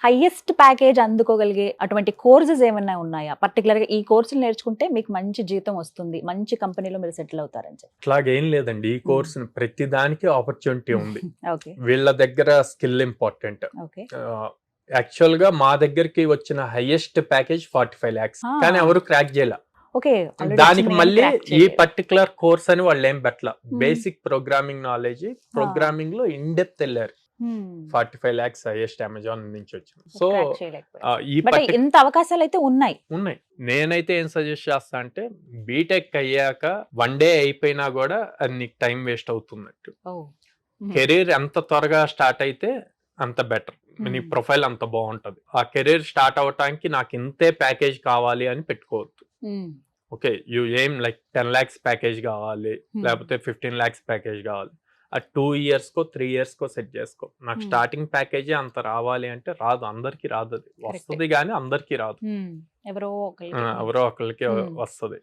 Highest package అందుకోగలిగే అటువంటి courses ఏమైనా ఉన్నాయా? పర్టికులర్ గా ఈ కోర్సులు నేర్చుకుంటే మీకు మంచి జీతం వస్తుంది, మంచి కంపెనీలో మీరు సెటిల్ అవుతారని చెప్పి. అట్లాగేం లేదండి. ఈ కోర్స్ ప్రతి దానికి ఆపర్చునిటీ ఉంది. ఓకే. వీళ్ళ దగ్గర స్కిల్ ఇంపార్టెంట్. ఓకే. యాక్చువల్ గా మా దగ్గరికి వచ్చిన హైయెస్ట్ ప్యాకేజ్ 45 lakhs. కానీ ఎవరు క్రాక్ చేయలే. ఓకే. దానికి మళ్ళీ ఈ పర్టికులర్ కోర్స్ అని వాళ్ళు ఏం పెట్టల. బేసిక్ ప్రోగ్రామింగ్ నాలెడ్జ్, ప్రోగ్రామింగ్ లో ఇన్ డెప్త్ వెళ్ళారు. 45 lakhs హైయెస్ట్ అమెజాన్ నుంచి వచ్చింది. సో ఇంత అవకాశాలు అయితే ఉన్నాయి. నేనైతే ఏం సజెస్ట్ చేస్తా అంటే బీటెక్ అయ్యాక 1 day అయిపోయినా కూడా అది నీకు టైం వేస్ట్ అవుతున్నట్టు. కెరీర్ ఎంత త్వరగా స్టార్ట్ అయితే అంత బెటర్. నీ ప్రొఫైల్ అంత బాగుంటది. ఆ కెరీర్ స్టార్ట్ అవటానికి నాకు ఇంతే ప్యాకేజ్ కావాలి అని పెట్టుకోవద్దు. ఓకే, యూ ఏం లైక్ 10 lakhs ప్యాకేజ్ కావాలి, లేకపోతే 15 lakhs ప్యాకేజ్ కావాలి. ఆ 2 years కో 3 years కో సెట్ చేసుకో. నాకు స్టార్టింగ్ ప్యాకేజీ అంత రావాలి అంటే రాదు, అందరికి రాదు. అది వస్తుంది కానీ అందరికి రాదు, ఎవరో ఒకరికి వస్తుంది.